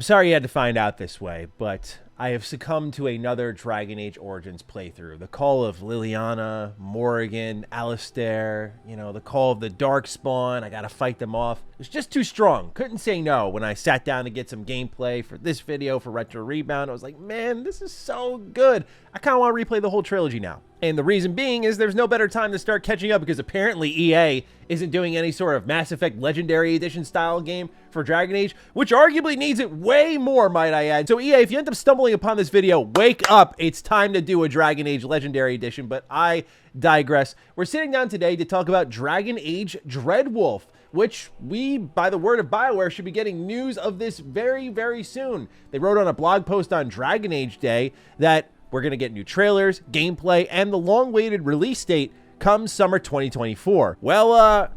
I'm sorry you had to find out this way, but I have succumbed to another Dragon Age Origins playthrough. The call of Liliana, Morrigan, Alistair, the call of the Darkspawn. I gotta fight them off. It's just too strong. Couldn't say no when I sat down to get some gameplay for this video for Retro Rebound. I was like, man, this is so good. I kind of want to replay the whole trilogy now. And the reason being is there's no better time to start catching up because apparently EA isn't doing any sort of Mass Effect Legendary Edition style game for Dragon Age, which arguably needs it way more, might I add. So EA, if you end up stumbling upon this video, wake up. It's time to do a Dragon Age Legendary Edition, but I digress. We're sitting down today to talk about Dragon Age Dreadwolf, which we, by the word of BioWare, should be getting news of this very, very soon. They wrote on a blog post on Dragon Age Day that we're going to get new trailers, gameplay, and the long-awaited release date comes summer 2024. Well,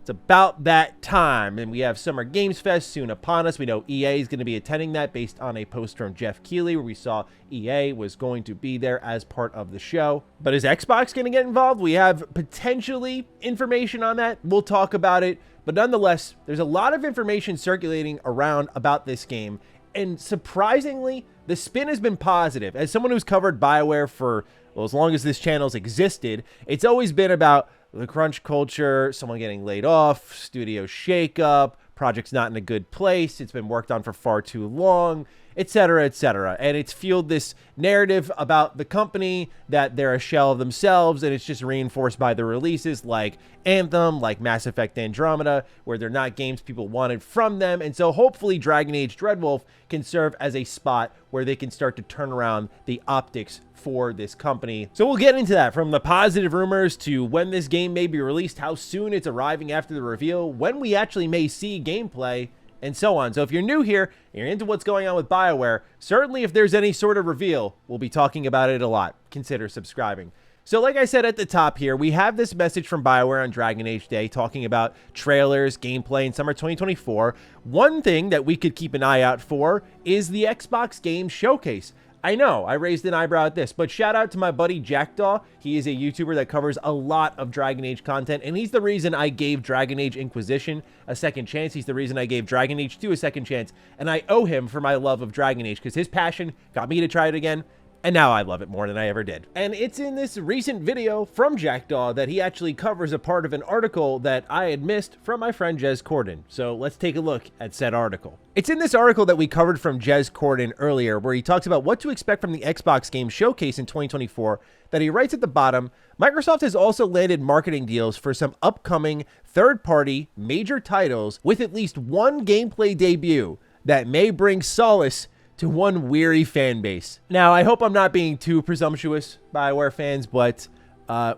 it's about that time, and we have Summer Games Fest soon upon us. We know EA is going to be attending that based on a post from Jeff Keighley where we saw EA was going to be there as part of the show. But is Xbox going to get involved? We have potentially information on that. We'll talk about it. But nonetheless, there's a lot of information circulating around about this game, and surprisingly, the spin has been positive. As someone who's covered BioWare for, well, as long as this channel's existed, it's always been about the crunch culture, someone getting laid off, studio shakeup, project's not in a good place, it's been worked on for far too long, etc., etc. And it's fueled this narrative about the company that they're a shell of themselves, and it's just reinforced by the releases like Anthem, like Mass Effect Andromeda, where they're not games people wanted from them. And so hopefully Dragon Age Dreadwolf can serve as a spot where they can start to turn around the optics for this company. So we'll get into that, from the positive rumors to when this game may be released, how soon it's arriving after the reveal, when we actually may see gameplay, and so on. So if you're new here and you're into what's going on with BioWare, certainly if there's any sort of reveal, we'll be talking about it a lot. Consider subscribing. So like I said at the top here, we have this message from BioWare on Dragon Age Day talking about trailers, gameplay in summer 2024. One thing that we could keep an eye out for is the Xbox Game Showcase. I know, I raised an eyebrow at this, but shout out to my buddy Jackdaw. He is a YouTuber that covers a lot of Dragon Age content, and he's the reason I gave Dragon Age Inquisition a second chance. He's the reason I gave Dragon Age 2 a second chance, and I owe him for my love of Dragon Age because his passion got me to try it again. And now I love it more than I ever did. And it's in this recent video from Jackdaw that he actually covers a part of an article that I had missed from my friend Jez Corden. So let's take a look at said article. It's in this article that we covered from Jez Corden earlier, where he talks about what to expect from the Xbox Game Showcase in 2024, that he writes at the bottom, Microsoft has also landed marketing deals for some upcoming third-party major titles with at least one gameplay debut that may bring solace to one weary fan base. Now, I hope I'm not being too presumptuous, BioWare fans, but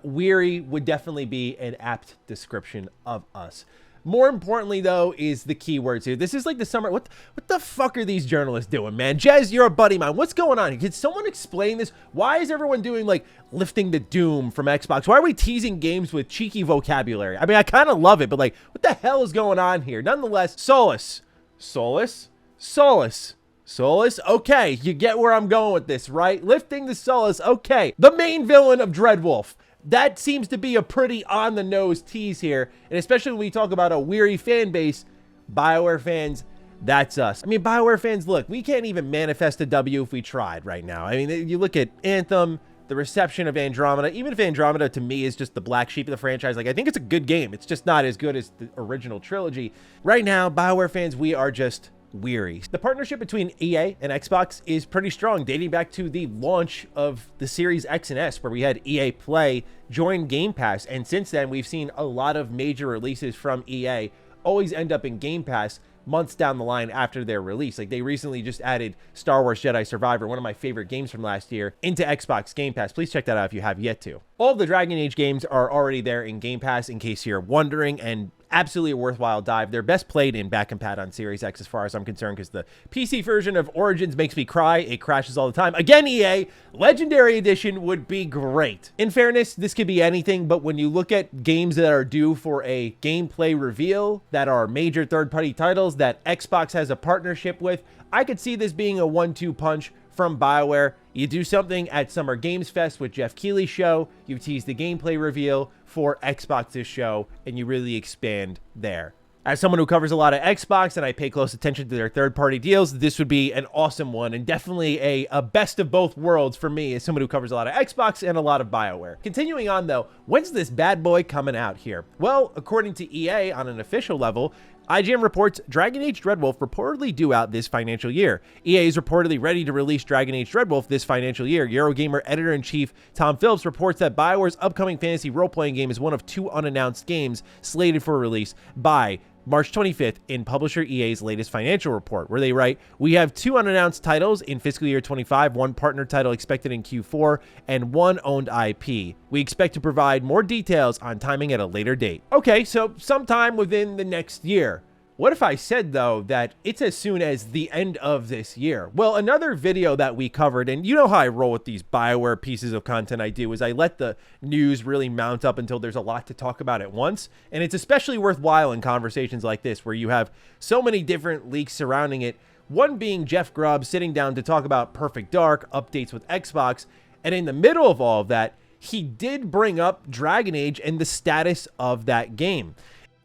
weary would definitely be an apt description of us. More importantly, though, is the keywords here. This is like the summer. What the fuck are these journalists doing, man? Jez, you're a buddy of mine. What's going on here? Can someone explain this? Why is everyone doing, like, lifting the doom from Xbox? Why are we teasing games with cheeky vocabulary? I mean, I kind of love it, but, like, what the hell is going on here? Nonetheless, solace. Solace? Solace. Solace? Okay, you get where I'm going with this, right? Lifting the solace, okay. The main villain of Dreadwolf. That seems to be a pretty on-the-nose tease here, and especially when we talk about a weary fan base, BioWare fans, that's us. I mean, BioWare fans, look, we can't even manifest a W if we tried right now. I mean, you look at Anthem, the reception of Andromeda, even if Andromeda to me is just the black sheep of the franchise, like, I think it's a good game. It's just not as good as the original trilogy. Right now, BioWare fans, we are just weary. The partnership between EA and Xbox is pretty strong, dating back to the launch of the Series X and S, where we had EA Play join Game Pass, and since then we've seen a lot of major releases from EA always end up in Game Pass months down the line after their release. Like, they recently just added Star Wars Jedi Survivor, one of my favorite games from last year, into Xbox Game Pass. Please check that out if you have yet to. All of the Dragon Age games are already there in Game Pass, in case you're wondering, and absolutely a worthwhile dive. They're best played in back and pat on Series X as far as I'm concerned, because the PC version of Origins makes me cry. It crashes all the time. Again, EA, Legendary Edition would be great. In fairness, this could be anything, but when you look at games that are due for a gameplay reveal, that are major third-party titles that Xbox has a partnership with, I could see this being a 1-2 punch from BioWare. You do something at Summer Games Fest with Jeff Keighley's show, you tease the gameplay reveal for Xbox's show, and you really expand there. As someone who covers a lot of Xbox and I pay close attention to their third-party deals, this would be an awesome one and definitely a best of both worlds for me as someone who covers a lot of Xbox and a lot of BioWare. Continuing on though, when's this bad boy coming out here? Well, according to EA on an official level, IGN reports Dragon Age Dreadwolf reportedly due out this financial year. EA is reportedly ready to release Dragon Age Dreadwolf this financial year. Eurogamer editor-in-chief Tom Phillips reports that BioWare's upcoming fantasy role-playing game is one of 2 unannounced games slated for release by March 25th in publisher EA's latest financial report, where they write, "We have 2 unannounced titles in fiscal year 25, 1 partner title expected in Q4, and 1 owned IP. We expect to provide more details on timing at a later date." Okay, so sometime within the next year. What if I said, though, that it's as soon as the end of this year? Well, another video that we covered, and you know how I roll with these BioWare pieces of content I do, is I let the news really mount up until there's a lot to talk about at once. And it's especially worthwhile in conversations like this, where you have so many different leaks surrounding it. One being Jeff Grubb sitting down to talk about Perfect Dark, updates with Xbox. And in the middle of all of that, he did bring up Dragon Age and the status of that game.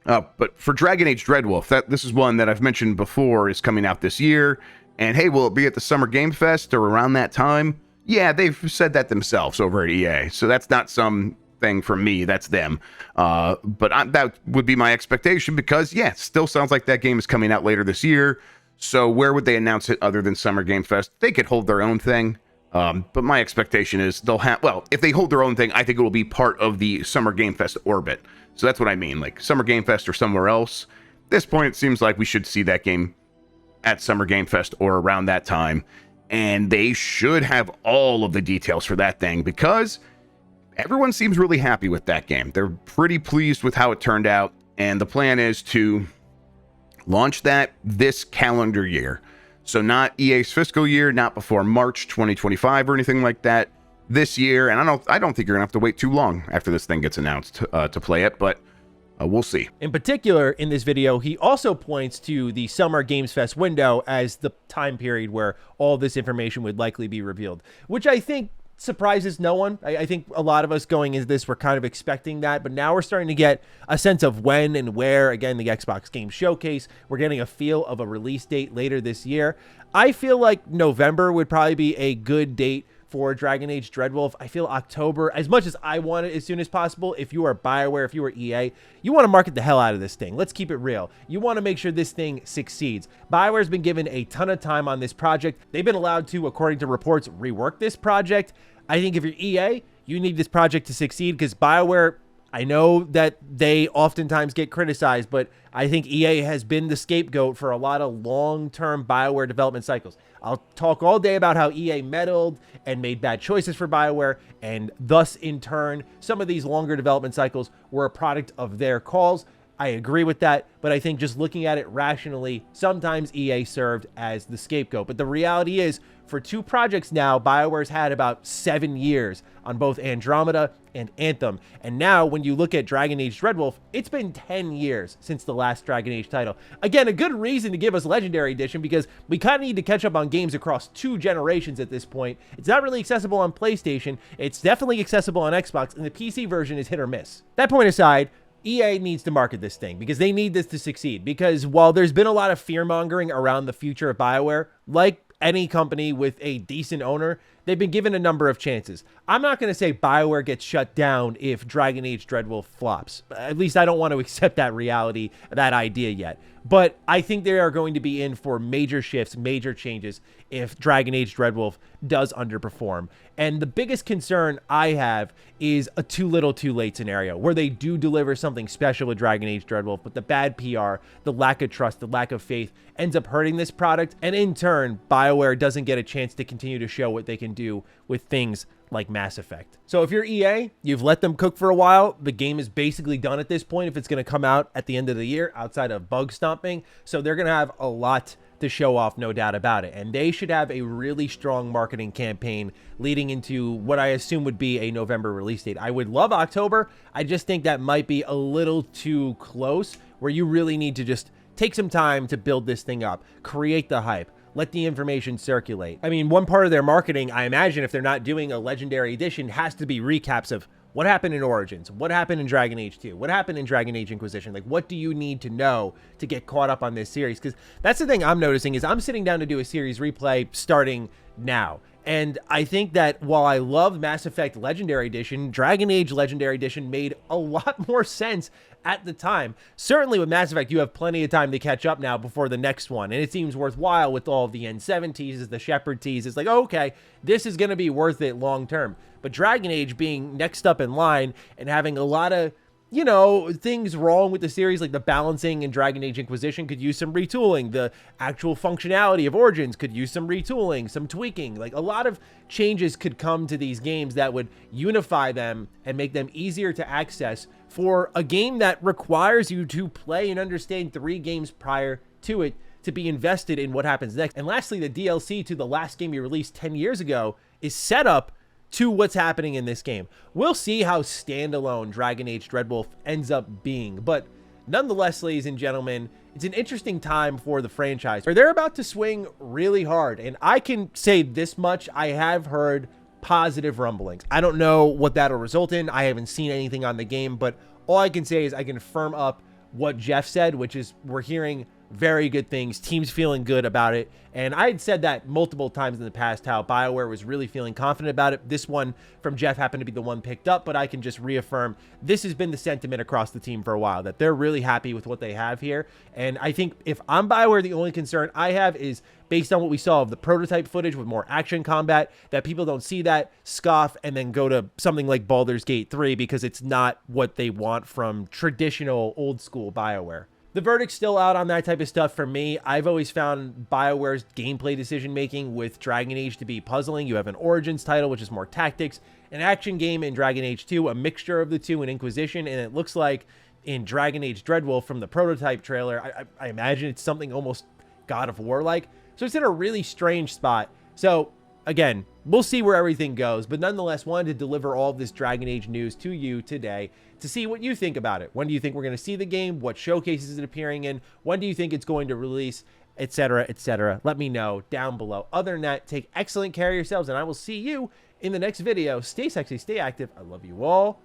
But for Dragon Age Dreadwolf, this is one that I've mentioned before is coming out this year. And hey, will it be at the Summer Game Fest or around that time? Yeah, they've said that themselves over at EA. So that's not something from me, that's them. That would be my expectation because, yeah, it still sounds like that game is coming out later this year. So where would they announce it other than Summer Game Fest? They could hold their own thing. But my expectation is they'll have, well, if they hold their own thing, I think it will be part of the Summer Game Fest orbit. So that's what I mean, like Summer Game Fest or somewhere else. At this point, it seems like we should see that game at Summer Game Fest or around that time. And they should have all of the details for that thing because everyone seems really happy with that game. They're pretty pleased with how it turned out. And the plan is to launch that this calendar year. So not EA's fiscal year, not before March 2025 or anything like that. This year, and I don't think you're gonna have to wait too long after this thing gets announced to play it, but we'll see. In particular, in this video, he also points to the Summer Games Fest window as the time period where all this information would likely be revealed, which I think surprises no one. I think a lot of us going into this were kind of expecting that, but now we're starting to get a sense of when and where. Again, the Xbox Game Showcase, we're getting a feel of a release date later this year. I feel like November would probably be a good date for Dragon Age Dreadwolf. I feel October, as much as I want it as soon as possible, if you are BioWare, if you are EA, you want to market the hell out of this thing. Let's keep it real. You want to make sure this thing succeeds. BioWare's been given a ton of time on this project. They've been allowed to, according to reports, rework this project. I think if you're EA, you need this project to succeed because BioWare, I know that they oftentimes get criticized, but I think EA has been the scapegoat for a lot of long-term BioWare development cycles. I'll talk all day about how EA meddled and made bad choices for BioWare, and thus, in turn, some of these longer development cycles were a product of their calls. I agree with that, but I think just looking at it rationally, sometimes EA served as the scapegoat. But the reality is, for 2 projects now, BioWare's had about 7 years on both Andromeda and Anthem. And now, when you look at Dragon Age Dreadwolf, it's been 10 years since the last Dragon Age title. Again, a good reason to give us Legendary Edition because we kind of need to catch up on games across 2 generations at this point. It's not really accessible on PlayStation. It's definitely accessible on Xbox, and the PC version is hit or miss. That point aside, EA needs to market this thing because they need this to succeed. Because while there's been a lot of fear-mongering around the future of BioWare, like any company with a decent owner, they've been given a number of chances. I'm not going to say BioWare gets shut down if Dragon Age Dreadwolf flops. At least I don't want to accept that reality, that idea yet. But I think they are going to be in for major shifts, major changes if Dragon Age Dreadwolf does underperform. And the biggest concern I have is a too little too late scenario where they do deliver something special with Dragon Age Dreadwolf, but the bad PR, the lack of trust, the lack of faith ends up hurting this product. And in turn, BioWare doesn't get a chance to continue to show what they can do with things like Mass Effect. So if you're EA, you've let them cook for a while. The game is basically done at this point if it's going to come out at the end of the year outside of bug stomping. So they're going to have a lot to show off, no doubt about it. And they should have a really strong marketing campaign leading into what I assume would be a November release date. I would love October. I just think that might be a little too close, where you really need to just take some time to build this thing up, create the hype, let the information circulate. I mean, one part of their marketing, I imagine, if they're not doing a Legendary Edition, has to be recaps of What happened in Origins? What happened in Dragon Age 2? What happened in Dragon Age Inquisition? Like, what do you need to know to get caught up on this series? Because that's the thing I'm noticing is I'm sitting down to do a series replay starting now. And I think that while I love Mass Effect Legendary Edition, Dragon Age Legendary Edition made a lot more sense at the time. Certainly with Mass Effect, you have plenty of time to catch up now before the next one. And it seems worthwhile with all of the N7 teases, the Shepard teases. It's like, oh, okay, this is going to be worth it long term. But Dragon Age being next up in line and having a lot of, you know, things wrong with the series, like the balancing in Dragon Age Inquisition could use some retooling. The actual functionality of Origins could use some retooling, some tweaking. Like, a lot of changes could come to these games that would unify them and make them easier to access for a game that requires you to play and understand 3 games prior to it to be invested in what happens next. And lastly, the DLC to the last game you released 10 years ago is set up to what's happening in this game. We'll see how standalone Dragon Age Dreadwolf ends up being, but nonetheless, ladies and gentlemen, it's an interesting time for the franchise. They're about to swing really hard, and I can say this much, I have heard positive rumblings. I don't know what that'll result in. I haven't seen anything on the game, but all I can say is I can firm up what Jeff said, which is we're hearing very good things. Team's feeling good about it. And I had said that multiple times in the past, how BioWare was really feeling confident about it. This one from Jeff happened to be the one picked up, but I can just reaffirm this has been the sentiment across the team for a while, that they're really happy with what they have here. And I think if I'm BioWare, the only concern I have is based on what we saw of the prototype footage with more action combat, that people don't see that, scoff, and then go to something like Baldur's Gate 3 because it's not what they want from traditional old school BioWare. The verdict's still out on that type of stuff for me. I've always found BioWare's gameplay decision-making with Dragon Age to be puzzling. You have an Origins title, which is more tactics, an action game in Dragon Age 2, a mixture of the two in Inquisition, and it looks like in Dragon Age Dreadwolf from the prototype trailer, I imagine it's something almost God of War-like. So it's in a really strange spot. So, again, we'll see where everything goes, but nonetheless, wanted to deliver all of this Dragon Age news to you today to see what you think about it. When do you think we're going to see the game? What showcases is it appearing in? When do you think it's going to release? Etc., etc. Let me know down below. Other than that, take excellent care of yourselves, and I will see you in the next video. Stay sexy, stay active. I love you all.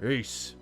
Peace.